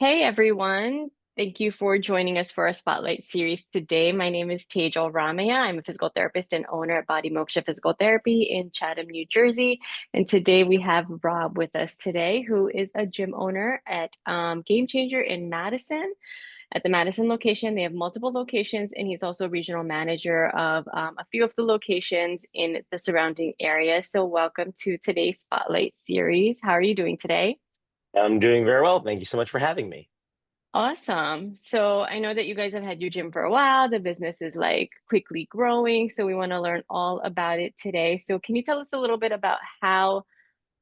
Hey everyone. Thank you for joining us for our Spotlight series today. My name is Tejal Ramaiya. I'm a physical therapist and owner at Body Moksha Physical Therapy in Chatham, New Jersey. And today we have Rob with us today, who is a gym owner at GameChanger in Madison. At the Madison location, they have multiple locations, and he's also regional manager of a few of the locations in the surrounding area. So welcome to today's Spotlight series. How are you doing today? I'm doing very well. Thank you so much for having me. Awesome. So I know that you guys have had your gym for a while. The business is like quickly growing. So we want to learn all about it today. So can you tell us a little bit about how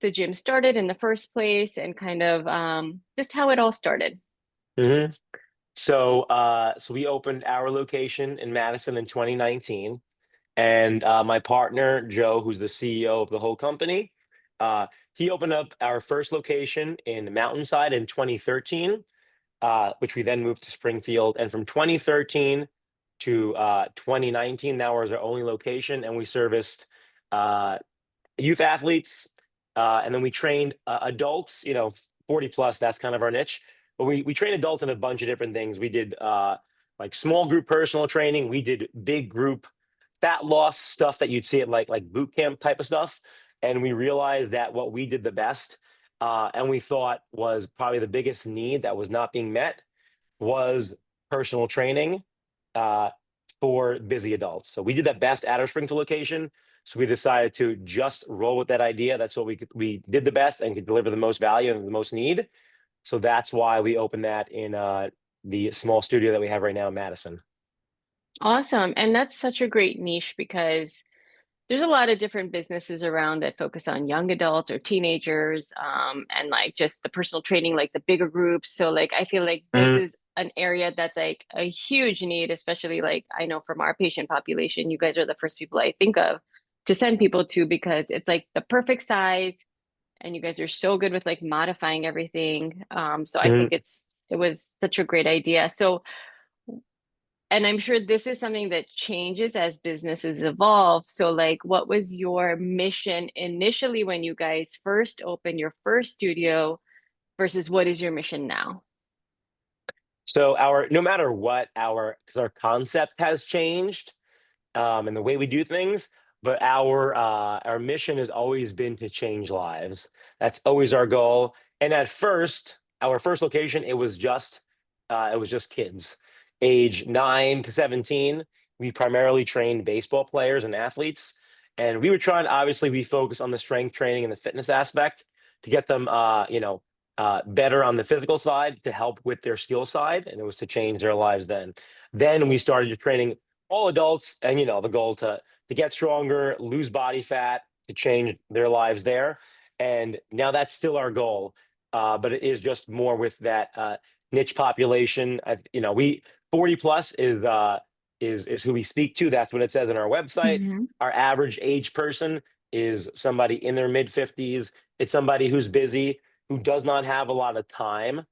the gym started in the first place and kind of just how it all started? hmm So we opened our location in Madison in 2019, and my partner Joe, who's the CEO of the whole company, he opened up our first location in Mountainside in 2013, which we then moved to Springfield, and from 2013 to 2019, that was our only location, and we serviced uh, youth athletes, and then we trained adults, 40 plus, that's kind of our niche. But we train adults in a bunch of different things. We did like small group personal training. We did big group fat loss stuff that you'd see at like boot camp type of stuff. And we realized that what we did the best, and we thought was probably the biggest need that was not being met, was personal training uh, for busy adults. So we did that best at our Springfield location. So we decided to just roll with that idea. That's what we did the best and could deliver the most value and the most need. So that's why we opened that in the small studio that we have right now in Madison. Awesome. And that's such a great niche because there's a lot of different businesses around that focus on young adults or teenagers, and like just the personal training, like the bigger groups. So like I feel like this Mhm. is an area that's like a huge need, especially like I know from our patient population, you guys are the first people I think of to send people to because it's like the perfect size and you guys are so good with like modifying everything. So I think Mhm. it was such a great idea. So and I'm sure this is something that changes as businesses evolve. So, like, what was your mission initially when you guys first opened your first studio versus what is your mission now? So our no matter what because our concept has changed, and the way we do things, but our mission has always been to change lives. That's always our goal. And at first, our first location, it was just kids, age 9 to 17. We primarily trained baseball players and athletes, and we were trying to obviously we focus on the strength training and the fitness aspect to get them, better on the physical side to help with their skill side, and it was to change their lives then. Then we started training all adults, and the goal to get stronger, lose body fat, to change their lives there. And now that's still our goal, but it is just more with that niche population. We 40 plus is who we speak to. That's what it says on our website. Hmm. Our average age person is somebody in their mid 50s. It's somebody who's busy, who does not have a lot of time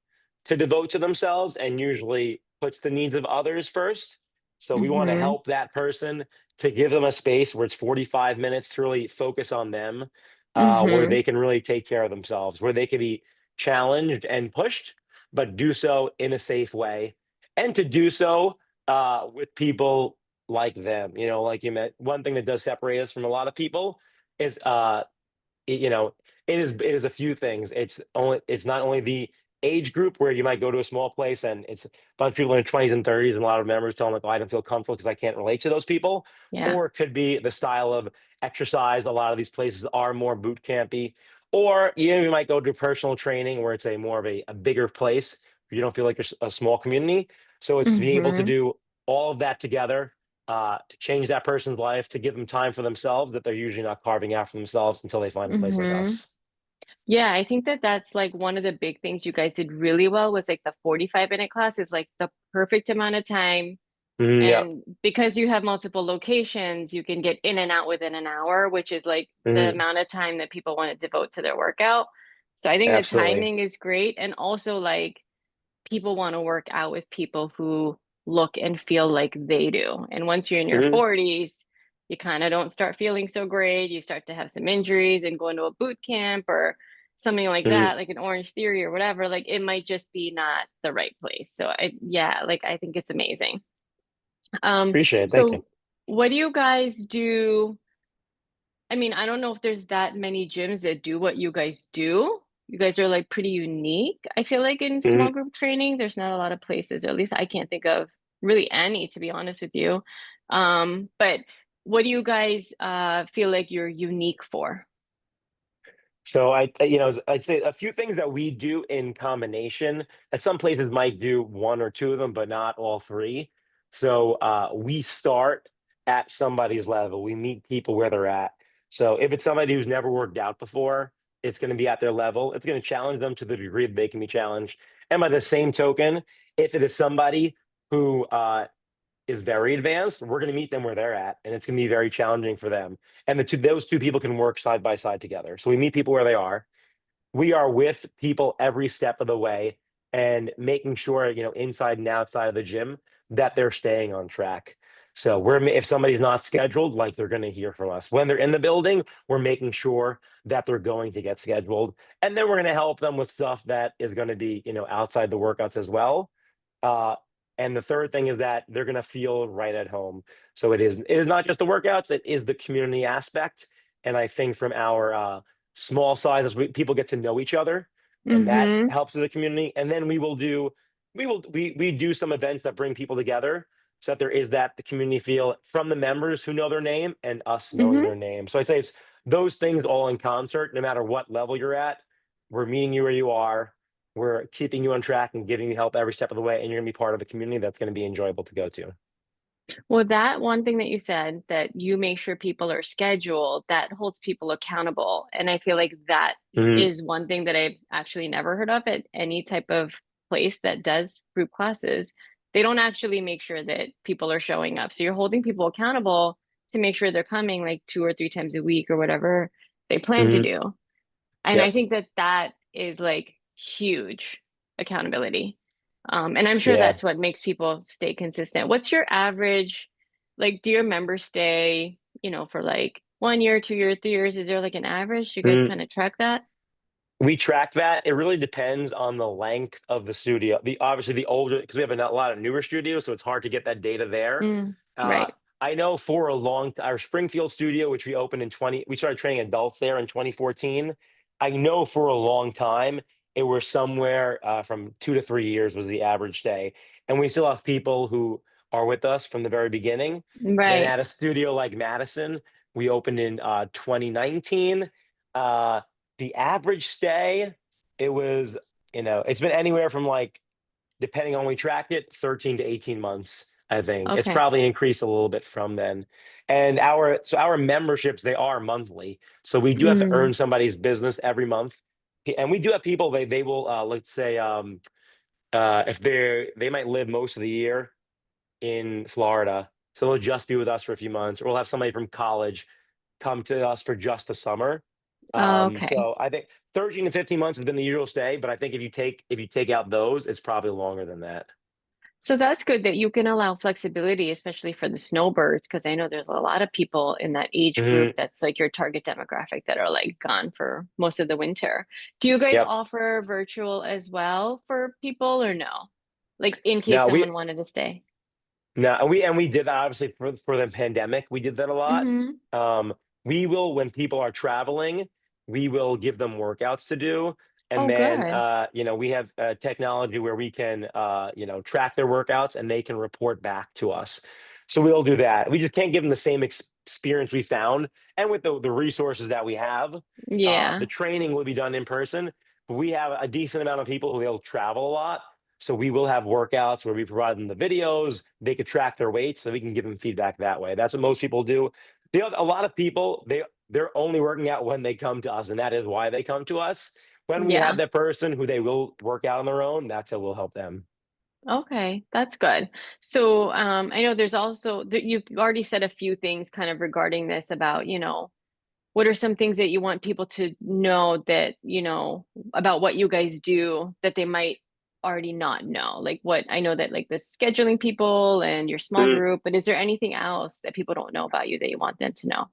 to devote to themselves, and usually puts the needs of others first. So we want to Hmm. help that person, to give them a space where it's 45 minutes to really focus on them, where Hmm. they can really take care of themselves, where they can be challenged and pushed, but do so in a safe way, and to do so with people like them. Like you meant, one thing that does separate us from a lot of people is it, you know, it is a few things. It's not only the age group where you might go to a small place and it's a bunch of people in their 20s and 30s, and a lot of members tell them like, oh, I don't feel comfortable because I can't relate to those people. Yeah. Or it could be the style of exercise. A lot of these places are more boot campy. Or you might go to personal training where it's a more of a bigger place where you don't feel like you're a small community. So it's to be able to Hmm. do all of that together, to change that person's life, to give them time for themselves that they're usually not carving out for themselves until they find a place like Hmm. us. Yeah, I think that that's like one of the big things you guys did really well was like the 45-minute class is like the perfect amount of time. Yeah. And because you have multiple locations, you can get in and out within an hour, which is like the hmm amount of time that people want to devote to their workout. So I think the Absolutely. timing is great. And also, like, people want to work out with people who look and feel like they do. And once you're in your hmm 40s, you kind of don't start feeling so great. You start to have some injuries and go into a boot camp or something like Mhm. that, like an Orange Theory or whatever, like it might just be not the right place. So yeah, like I think it's amazing. Appreciate it. Thank you. So what do you guys do? I mean, I don't know if there's that many gyms that do what you guys do. You guys are like pretty unique. I feel like in Mhm. small group training, there's not a lot of places, or at least I can't think of really any, to be honest with you. But what do you guys feel like you're unique for? So I'd say a few things that we do in combination that some places might do one or two of them, but not all three. So we start at somebody's level. We meet people where they're at. So if it's somebody who's never worked out before, it's going to be at their level. It's going to challenge them to the degree that they can be challenged. And by the same token, if it is somebody who is very advanced, we're going to meet them where they're at, and it's going to be very challenging for them. And those two people can work side by side together. So we meet people where they are. We are with people every step of the way and making sure, inside and outside of the gym, that they're staying on track. So if somebody's not scheduled, like they're going to hear from us. When they're in the building, we're making sure that they're going to get scheduled, and then we're going to help them with stuff that is going to be, outside the workouts as well. Uh, and the third thing is that they're going to feel right at home. So it is not just the workouts; it is the community aspect. And I think from our small sizes, people get to know each other, and that Mm-hmm. helps with the community. And then we do some events that bring people together, so that there is that the community feel from the members who know their name and us knowing Mm-hmm. their name. So I'd say it's those things all in concert. No matter what level you're at, we're meeting you where you are. We're keeping you on track and giving you help every step of the way, and you're gonna be part of a community that's gonna be enjoyable to go to. Well, that one thing that you said, that you make sure people are scheduled, that holds people accountable. And I feel like that Mhm, is one thing that I've actually never heard of at any type of place that does group classes. They don't actually make sure that people are showing up. So you're holding people accountable to make sure they're coming like 2 or 3 times a week or whatever they plan to mhm, do. And I yep, think that that is like huge accountability. And I'm sure yeah. that's what makes people stay consistent. What's your average, like, do your members stay, for like 1 year, 2 year, 3 years? Is there like an average? Do you guys Mhm. kind of track that? We track that. It really depends on the length of the studio. Obviously the older, because we have a lot of newer studios, so it's hard to get that data there. Mm, Uh, right. I know for our Springfield studio, which we opened we started training adults there in 2014. I know for a long time it was somewhere from 2 to 3 years was the average stay, and we still have people who are with us from the very beginning. Then Right. at a studio like Madison, we opened in 2019. Uh, the average stay, it was, it's been anywhere from like, depending on when we tracked it, 13 to 18 months, I think. It's Okay. probably increased a little bit from then. And our memberships, they are monthly. So we do have to Mm. earn somebody's business every month. And we do have people, they will, let's say, if they might live most of the year in Florida. So they'll just be with us for a few months, or we'll have somebody from college come to us for just the summer. Okay. So I think 13 to 15 months has been the usual stay, but I think if you take out those, it's probably longer than that. So that's good that you can allow flexibility, especially for the snowbirds, because I know there's a lot of people in that age group Hmm. that's like your target demographic that are like gone for most of the winter. Do you guys Yep. offer virtual as well for people or no? Like in case Now someone wanted to stay. we did that obviously for the pandemic. We did that a lot. Mm-hmm. Um, we will when people are traveling, we will give them workouts to do, and Oh, then good. we have technology where we can track their workouts and they can report back to us. So we'll do that. We just can't give them the same experience we found, and with the resources that we have, the Yeah. training will be done in person. But we have a decent amount of people who will travel a lot. So we will have workouts where we provide them the videos. They could track their weights, so we can give them feedback that way. That's what most people do. A lot of people they're only working out when they come to us, and that is why they come to us. When we have Yeah. that person who they will work out on their own, that's how we'll help them. Okay, that's good. So, I know there's also you've already said a few things kind of regarding this about, what are some things that you want people to know that, about what you guys do that they might already not know? Like what I know that like the scheduling people and your small Mm. group, but is there anything else that people don't know about you that you want them to know?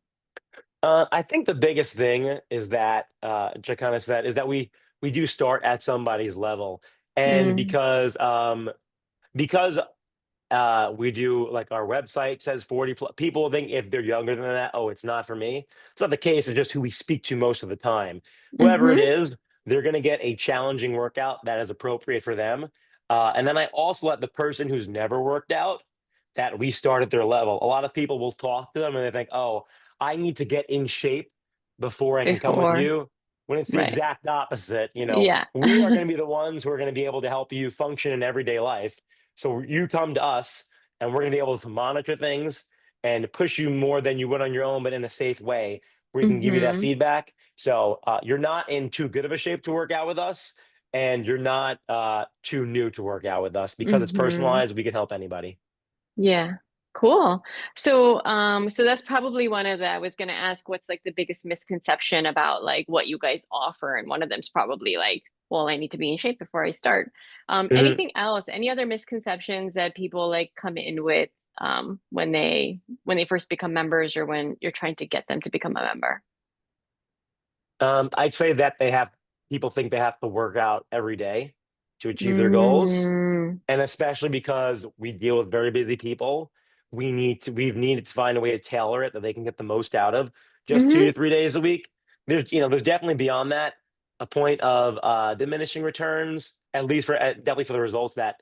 I think the biggest thing is that, to kind of said, is that we do start at somebody's level, and Mm, because we do like our website says 40 plus people think if they're younger than that, oh, it's not for me. It's not the case. It's just who we speak to most of the time. Whoever it mm-hmm, is, they're going to get a challenging workout that is appropriate for them. And then I also let the person who's never worked out that we start at their level. A lot of people will talk to them and they think, oh, I need to get in shape before I can come with before, you. When it's the right. exact opposite, Yeah. we are going to be the ones who are going to be able to help you function in everyday life. So you come to us and we're going to be able to monitor things and push you more than you would on your own, but in a safe way where we can give you that Mm-hmm, feedback. So you're not in too good of a shape to work out with us, and you're not too new to work out with us because it's mm-hmm. personalized. We can help anybody. Yeah. Cool. So that's probably one of the, I was gonna ask what's like the biggest misconception about like what you guys offer, and one of them's probably like, well, I need to be in shape before I start. Mhm. Anything else? Any other misconceptions that people like come in with when they first become members or when you're trying to get them to become a member? I'd say that people think they have to work out every day to achieve their goals. Mm, And especially because we deal with very busy people, we've needed to find a way to tailor it that they can get the most out of just two mm-hmm, to 3 days a week. There's definitely beyond that a point of diminishing returns, at least for definitely for the results that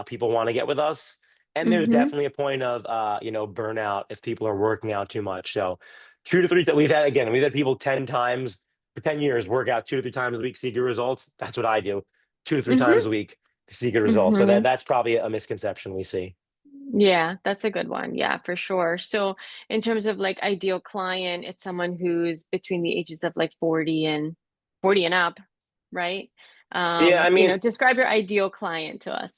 people want to get with us. And there's mm-hmm, definitely a point of burnout if people are working out too much. So 2 to 3 that we've had people 10 times for 10 years work out 2 to 3 times a week, see good results. That's what I do, 2 to 3 times mm-hmm, a week to see good results. So mm-hmm. that's probably a misconception we see. Yeah, that's a good one. Yeah, for sure. So, in terms of like ideal client, it's someone who's between the ages of like 40 and up, right? Yeah, I mean, Describe your ideal client to us.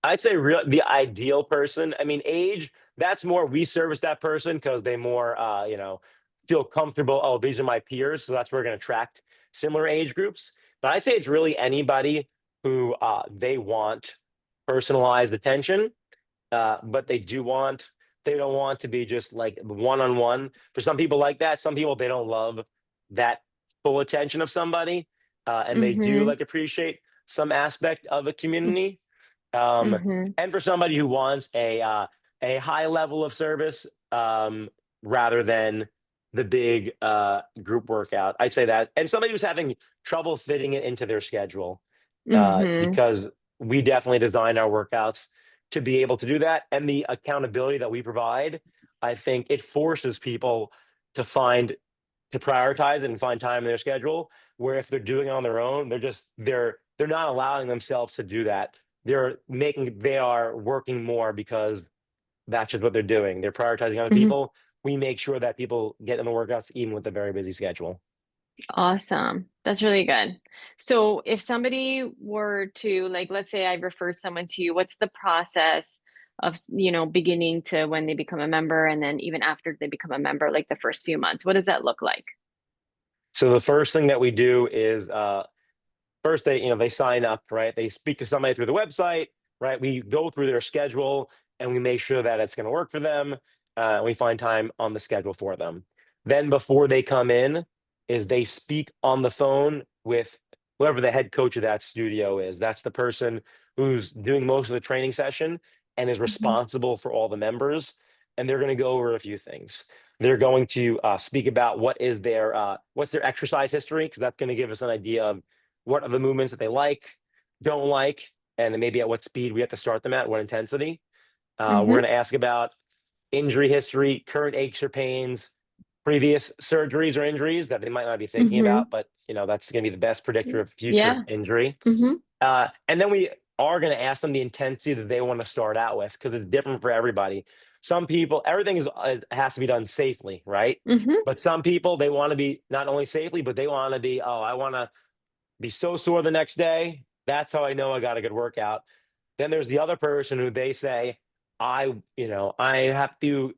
I'd say the ideal person. I mean, age, that's more we service that person because they more feel comfortable. Oh, these are my peers, so that's where we're going to attract similar age groups. But I'd say it's really anybody who they want personalized attention, but they don't want to be just like one on one. For some people like that, some people they don't love that full attention of somebody, and they do Mm-hmm. like appreciate some aspect of a community. Um, Mm-hmm. and for somebody who wants a high level of service, rather than the big group workout, I'd say that. And somebody who's having trouble fitting it into their schedule, Mm-hmm. because we definitely design our workouts to be able to do that. And the accountability that we provide, I think it forces people to find to prioritize it and find time in their schedule. Where if they're doing it on their own, they're not allowing themselves to do that. They are working more because that's just what they're doing. They're prioritizing other Hmm. people. We make sure that people get in the workouts even with a very busy schedule. Awesome. That's really good. So, if somebody were to like, let's say I refer someone to you, what's the process of, beginning to when they become a member, and then even after they become a member, like the first few months? What does that look like? So the first thing that we do is first they sign up, right? They speak to somebody through the website, right? We go through their schedule and we make sure that it's going to work for them. We find time on the schedule for them. Then before they come in, is they speak on the phone with whoever the head coach of that studio is. That's the person who's doing most of the training session and is Mhm, responsible for all the members. And they're going to go over a few things. They're going to speak about what's their exercise history, because that's going to give us an idea of what are the movements that they like, don't like, and then maybe at what speed we have to start them at, what intensity. We're mhm, going to ask about injury history, current aches or pains, previous surgeries or injuries that they might not be thinking mhm. about, but that's going to be the best predictor of future Yeah. injury. Mhm, And then we are going to ask them the intensity that they want to start out with because it's different for everybody. Some people, everything has to be done safely, right? mhm, But some people, they want to be not only safely, but they want to be, oh, I want to be so sore the next day. That's how I know I got a good workout. Then there's the other person who they say, I have to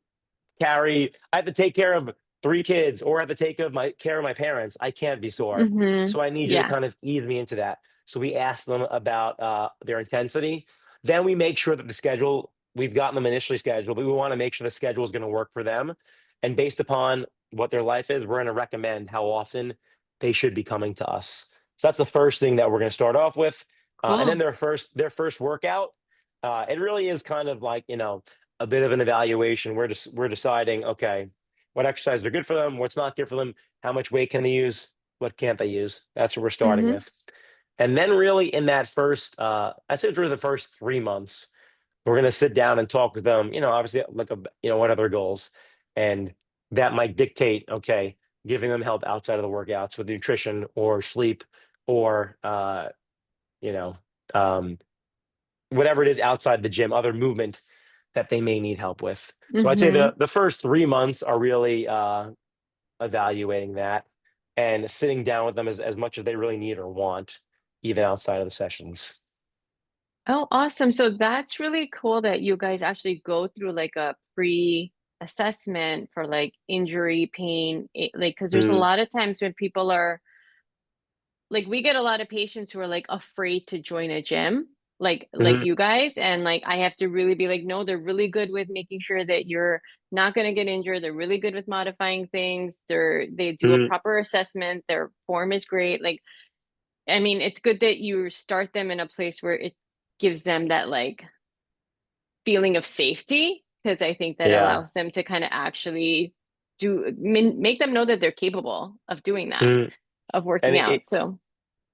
I have to take care of 3 kids or I have to take care of my parents. I can't be sore. mhm. So I need you to Yeah. kind of ease me into that. So we ask them about their intensity. Then we make sure that we've gotten them initially scheduled, but we want to make sure the schedule is going to work for them. And based upon what their life is, we're going to recommend how often they should be coming to us. So that's the first thing that we're going to start off with. And then Cool. their first workout, it really is kind of like, a bit of an evaluation. We're deciding, okay, what exercises are good for them, what's not good for them, how much weight can they use, what can't they use. That's what we're starting Mm-hmm. with. And then really in that first, I say through the first 3 months, we're going to sit down and talk with them, obviously like, what are their goals? And that might dictate, okay, giving them help outside of the workouts with nutrition or sleep or, you know, um, whatever it is outside the gym, other movement that they may need help with. So I'd say Mm-hmm. the first 3 months are really evaluating that and sitting down with them as much as they really need or want, even outside of the sessions. Oh, awesome. So that's really cool that you guys actually go through like a pre-assessment for like injury, pain, like, because there's a Mm, lot of times when people are like, we get a lot of patients who are like afraid to join a gym, like mhm, you guys, and like I have to really be like, no, they're really good with making sure that you're not going to get injured. They're really good with modifying things. They do a mm, proper assessment. Their form is great. Like, I mean, it's good that you start them in a place where it gives them that like feeling of safety, because I think that yeah. allows them to kind of actually make them know that they're capable of doing that, Mm. of And working out. So,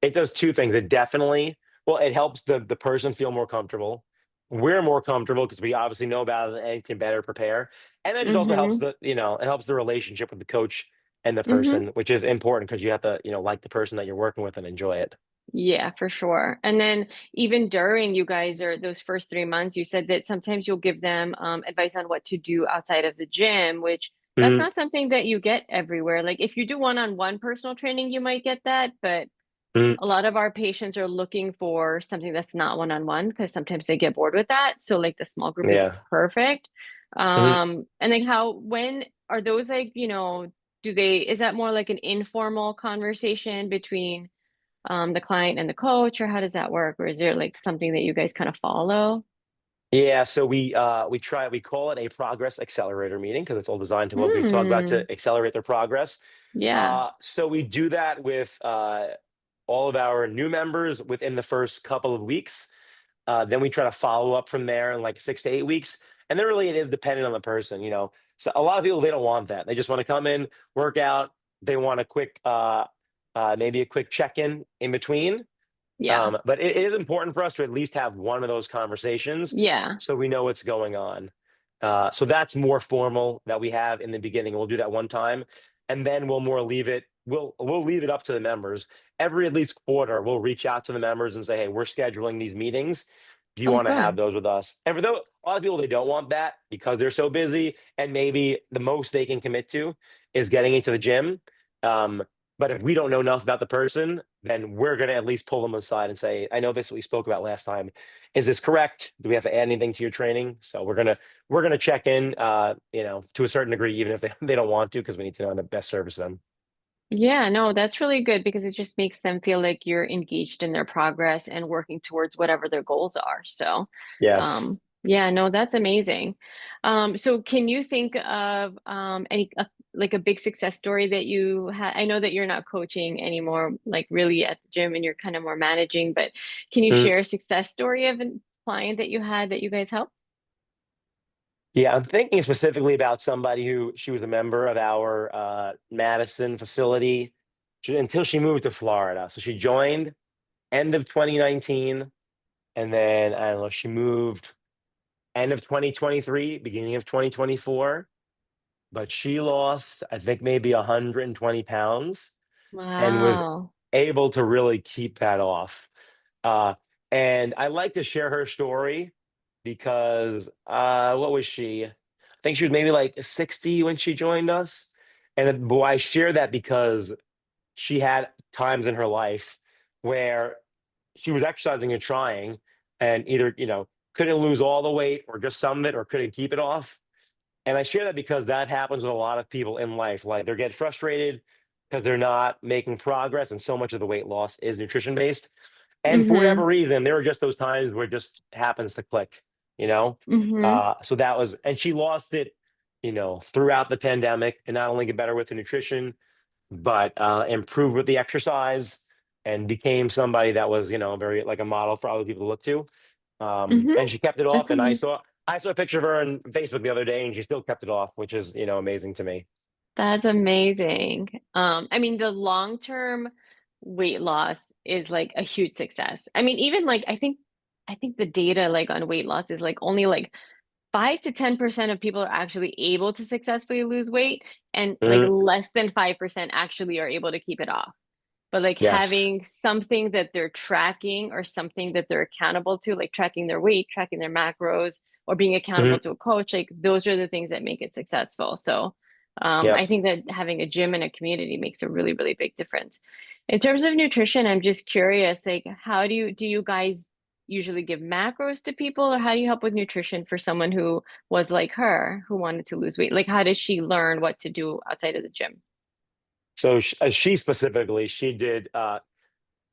it does two things. It definitely, well, it helps the person feel more comfortable. We're more comfortable because we obviously know about it and can better prepare. And it just also helps mm-hmm, it helps the relationship with the coach and the mm-hmm. person, which is important because you have to, like the person that you're working with and enjoy it. Yeah, for sure. And then even during you guys or those first 3 months, you said that sometimes you'll give them advice on what to do outside of the gym, which that's Mm, not something that you get everywhere. Like if you do one-on-one personal training, you might get that, but mm, a lot of our patients are looking for something that's not one-on-one because sometimes they get bored with that. So like the small group is yeah. perfect. Mhm. And like when are those like, is that more like an informal conversation between the client and the coach, or how does that work? Or is there like something that you guys kind of follow? Yeah, so we call it a progress accelerator meeting because it's all designed to what we talk about Hmm. to accelerate their progress. Yeah. So we do that with all of our new members within the first couple of weeks. Then we try to follow up from there in like 6 to 8 weeks. And then really it is dependent on the person, So a lot of people they don't want that. They just want to come in, work out. They want a quick maybe a quick check in between. Yeah. But it is important for us to at least have one of those conversations Yeah. so we know what's going on. So that's more formal that we have in the beginning. We'll do that one time, and then we'll more leave it. We'll leave it up to the members. Every at least quarter, we'll reach out to the members and say, "Hey, we're scheduling these meetings. Do you Oh, want to have good. those with us?" And for those, a lot of people they don't want that because they're so busy, and maybe the most they can commit to is getting into the gym. Um, but if we don't know enough about the person, then we're going to at least pull them aside and say, "I know this is what we spoke about last time. Is this correct? Do we have to add anything to your training?" So we're gonna check in, to a certain degree, even if they don't want to, because we need to know how to best service them. Yeah, no, that's really good because it just makes them feel like you're engaged in their progress and working towards whatever their goals are. So, Yes. yeah, no, that's amazing. So can you think of any like a big success story that you had? I know that you're not coaching anymore, like really at the gym, and you're kind of more managing, but can you Mm. share a success story of a client that you had that you guys helped? Yeah, I'm thinking specifically about somebody who she was a member of our Madison facility until she moved to Florida. So she joined end of 2019, and then I don't know, she moved end of 2023, beginning of 2024. But she lost, I think, maybe 120 pounds and was Wow. able to really keep that off. Uh, and I like to share her story because what was she? I think she was maybe like 60 when she joined us. And boy, I share that because she had times in her life where she was exercising and trying, and either, couldn't lose all the weight or just some of it or couldn't keep it off. And I share that because that happens with a lot of people in life. Like they get frustrated because they're not making progress, and so much of the weight loss is nutrition based. And for Mm-hmm. whatever reason, there are just those times where it just happens to click, you know? Mm-hmm. So that was, and she lost it, throughout the pandemic, and not only get better with the nutrition, but improved with the exercise, and became somebody that was, very like a model for other people to look to. Hmm. And she kept it off. That's And amazing. I saw a picture of her on Facebook the other day, and she still kept it off, which is, amazing to me. That's amazing. I mean, the long-term weight loss is like a huge success. I mean, even like I think the data like on weight loss is like only like 5 to 10% of people are actually able to successfully lose weight, and like Mhm. less than 5% actually are able to keep it off. But like Yes. having something that they're tracking or something that they're accountable to, like tracking their weight, tracking their macros, or being accountable Mhm. to a coach, like those are the things that make it successful. So I Yep. think that having a gym and a community makes a really, really big difference. In terms of nutrition, I'm just curious, like how do you guys usually give macros to people, or how do you help with nutrition for someone who was like her, who wanted to lose weight? Like how does she learn what to do outside of the gym? So she specifically, she did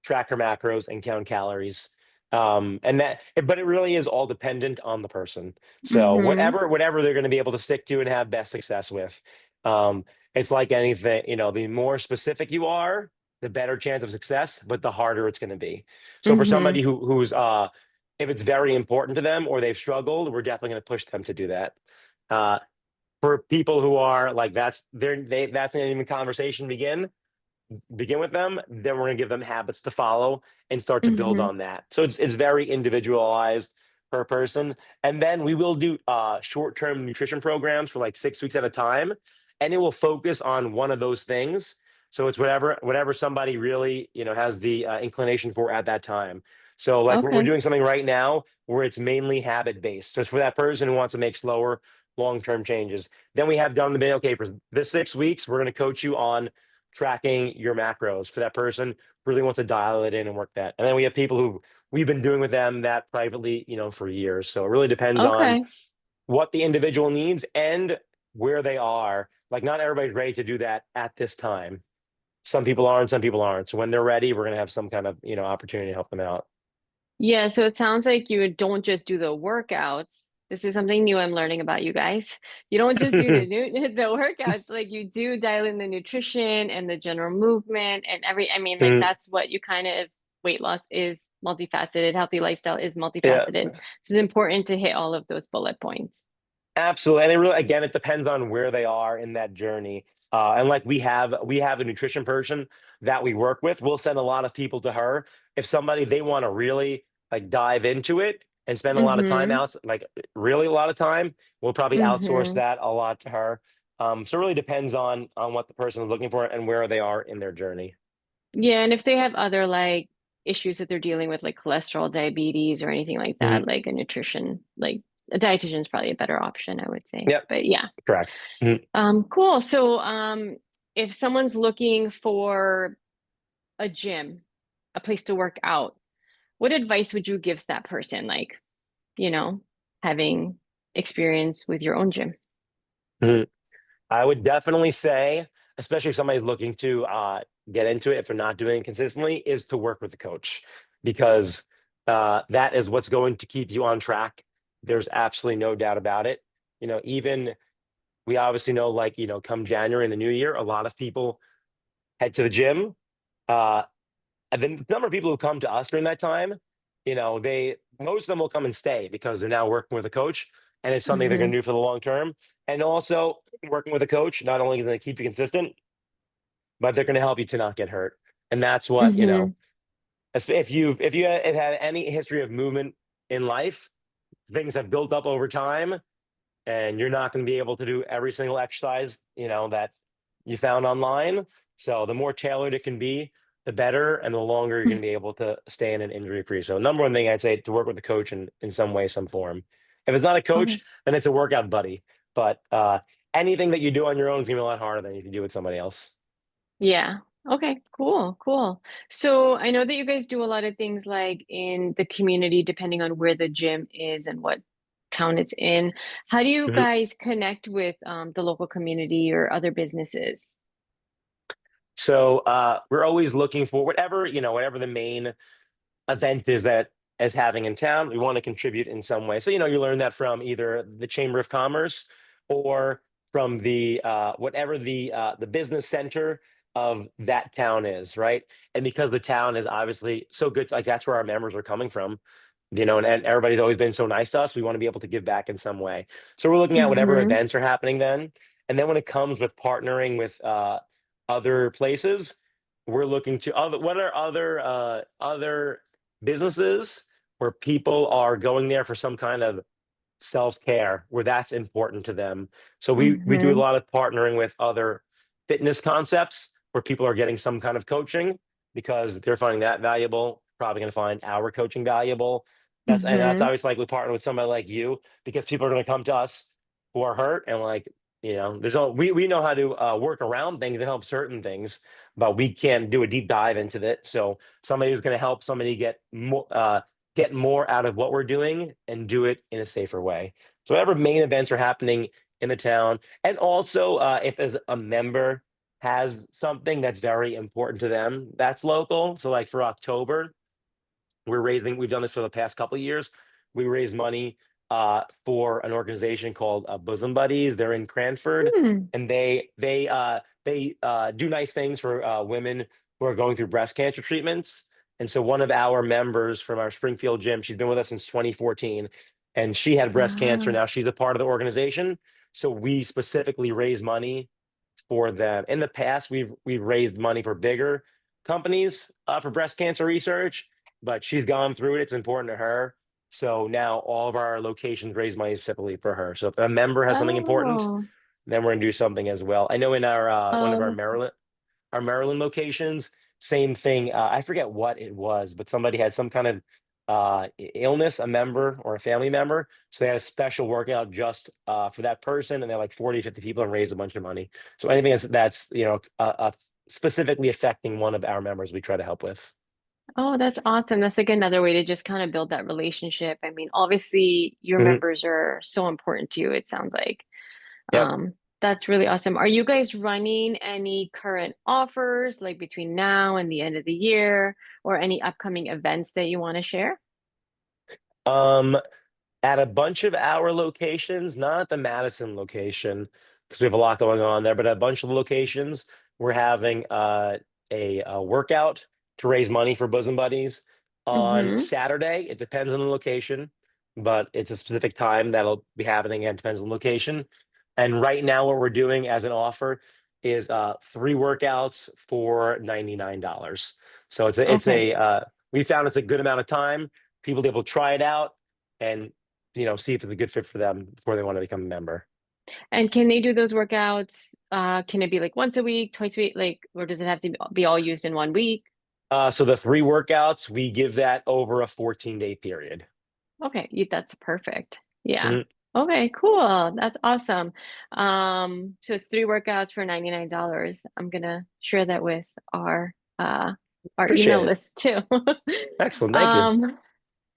track her macros and count calories. But it really is all dependent on the person. So Mm-hmm. whatever they're going to be able to stick to and have best success with. Um, it's like anything, the more specific you are, the better chance of success, but the harder it's going to be. So for Mm-hmm. somebody who's if it's very important to them or they've struggled, we're definitely going to push them to do that. Uh, for people who are like that's not even conversation begin with them, then we're going to give them habits to follow and start to build Mm-hmm. on that. So it's very individualized per person. And then we will do short-term nutrition programs for like 6 weeks at a time, and it will focus on one of those things. So it's whatever somebody really has the inclination for at that time. So like we're Okay. doing something right now where it's mainly habit based. So it's for that person who wants to make slower long-term changes. Then we have done the okay, for this 6 weeks, we're going to coach you on tracking your macros for that person who really wants to dial it in and work that. And then we have people who we've been doing with them that privately, for years. So it really depends on Okay. what the individual needs and where they are. Like not everybody's ready to do that at this time. Some people are and some people aren't. So when they're ready, we're going to have some kind of, opportunity to help them out. Yeah, so it sounds like you don't just do the workouts. This is something new I'm learning about you guys. You don't just do the new the workouts, like you do dial in the nutrition and the general movement and I mean, like Mhm. that's what you kind of weight loss is multifaceted, healthy lifestyle is Yeah. multifaceted. So it's important to hit all of those bullet points. Absolutely. And it really, again, it depends on where they are in that journey. And like we have a nutrition person that we work with. We'll send a lot of people to her. If somebody they want to really like dive into it and spend a lot of time Mm-hmm. out, like really a lot of time, we'll probably outsource Mm-hmm. that a lot to her. So it really depends on what the person is looking for and where they are in their journey. Yeah, and if they have other like issues that they're dealing with, like cholesterol, diabetes, or anything like Mhm. that, like a nutrition, like a dietitian is probably a better option, I would say. Yep, But yeah, correct. Mhm. cool. So, if someone's looking for a gym, a place to work out, what advice would you give that person? Like, you know, having experience with your own gym. Mhm. I would definitely say, especially if somebody's looking to get into it, if they're not doing it consistently, is to work with a coach because that is what's going to keep you on track. There's absolutely no doubt about it. Even we obviously know, like, come January in the new year, a lot of people head to the gym. Uh, and then the number of people who come to us during that time, most of them will come and stay because they're now working with a coach and it's something they're going Mm-hmm. to do for the long term. And also working with a coach, not only going to keep you consistent, but they're going to help you to not get hurt. And that's what, Mm-hmm. if you have had any history of movement in life, things have built up over time and you're not going to be able to do every single exercise, that you found online. So the more tailored it can be, the better, and the longer you're going to be able to stay in an injury free. So number one thing I'd say to work with a coach in some way, some form. If it's not a Okay. coach, then it's a workout buddy. But anything that you do on your own is going to be a lot harder than if you do with somebody else. Yeah. Okay, cool, cool. So I know that you guys do a lot of things like in the community, depending on where the gym is and what town it's in. How do you Mhm. guys connect with the local community or other businesses? So we're always looking for whatever the main event is that is having in town. We want to contribute in some way. So you learn that from either the Chamber of Commerce or from the whatever the business center of that town is, right? And because the town is obviously so good, like that's where our members are coming from, and everybody's always been so nice to us. We want to be able to give back in some way. So we're looking at whatever Mm-hmm. events are happening then. And then when it comes with partnering with other places, we're looking to what are other businesses where people are going there for some kind of self-care where that's important to them. So we do a Mm-hmm. lot of partnering with other fitness concepts where people are getting some kind of coaching because they're finding that valuable, probably going to find our coaching valuable. That's Mm-hmm. obviously like we partner with somebody like you because people are going to come to us who are hurt and like, we know how to work around things and help certain things, but we can't do a deep dive into it. So somebody who's going to help somebody get more out of what we're doing and do it in a safer way. So whatever main events are happening in the town, and also if as a member has something that's very important to them, that's local. So like for October, we've done this for the past couple of years. We raise money for an organization called Bosom Buddies. They're in Cranford, Hmm. and they do nice things for women who are going through breast cancer treatments. And so one of our members from our Springfield gym, she's been with us since 2014, and she had breast cancer. Ah. Now she's a part of the organization. So we specifically raise money for them. In the past, we've raised money for bigger companies for breast cancer research, but she's gone through it. It's important to her. So now all of our locations raise money specifically for her. So if a member has something important, Oh. then we're gonna do something as well. I know in our one of Oh, that's our Maryland locations, same thing. I forget what it was, but somebody had some kind of illness, a member or a family member. So they had a special workout just for that person, and they're like 40, 50 people and raised a bunch of money. So anything that's specifically affecting one of our members, we try to help with. Oh, that's awesome. That's like another way to just kind of build that relationship. I mean, obviously your Mhm. members are so important to you, it sounds like. Yep. That's really awesome. Are you guys running any current offers like between now and the end of the year or any upcoming events that you want to share? Um, at a bunch of our locations, not at the Madison location, because we have a lot going on there, but at a bunch of locations, we're having a workout to raise money for Bosom Buddies on Mm-hmm. Saturday. It depends on the location, but it's a specific time that'll be happening and depends on the location. And right now, what we're doing as an offer is three workouts for $99. So Okay. we found it's a good amount of time. People be able to try it out and see if it's a good fit for them before they want to become a member. And can they do those workouts? Can it be like once a week, twice a week, like, or does it have to be all used in 1 week? So the three workouts, we give that over a 14-day period. Okay, that's perfect. Yeah. Mhm. Okay, cool. That's awesome. So it's three workouts for $99. I'm gonna share that with our Appreciate email it. list too. Excellent. Thank you. Um,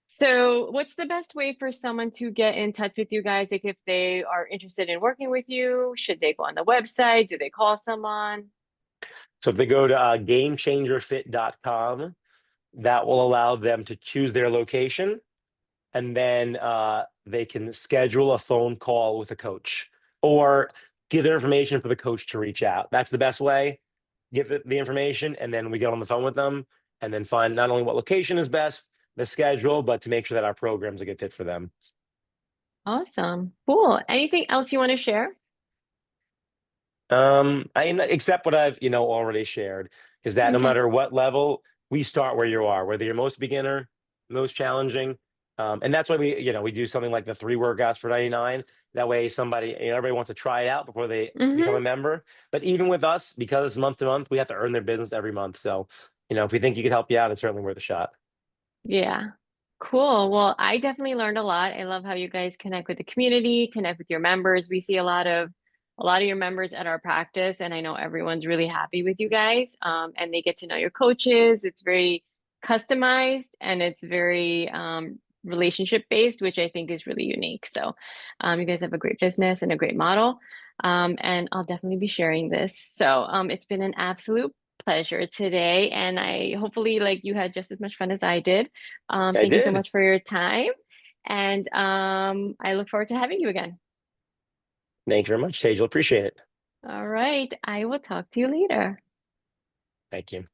so what's the best way for someone to get in touch with you guys? Like if they are interested in working with you, should they go on the website? Do they call someone? So if they go to GameChangerFit.com, that will allow them to choose their location, and then they can schedule a phone call with a coach or give their information for the coach to reach out. That's the best way. Give it the information, and then we get on the phone with them and then find not only what location is best, the schedule, but to make sure that our program's a good fit for them. Awesome. Cool. Anything else you want to share? Except what I've already shared is that no Okay. matter what level, we start where you are, whether you're most beginner, most challenging, and that's why we do something like the three workouts for 99. That way, everybody wants to try it out before they become Mm-hmm. a member. But even with us, because it's month to month, we have to earn their business every month. So, if we think you could help you out, it's certainly worth a shot. Yeah. Cool. Well, I definitely learned a lot. I love how you guys connect with the community, connect with your members. We see a lot of your members at our practice, and I know everyone's really happy with you guys. And they get to know your coaches. It's very customized and it's very relationship based, which I think is really unique. So, you guys have a great business and a great model. And I'll definitely be sharing this. So, it's been an absolute pleasure today, and I hopefully like you had just as much fun as I did. I Thank you so did. much for your time. And I look forward to having you again. Thank you very much, Tejal. Appreciate it. All right. I will talk to you later. Thank you.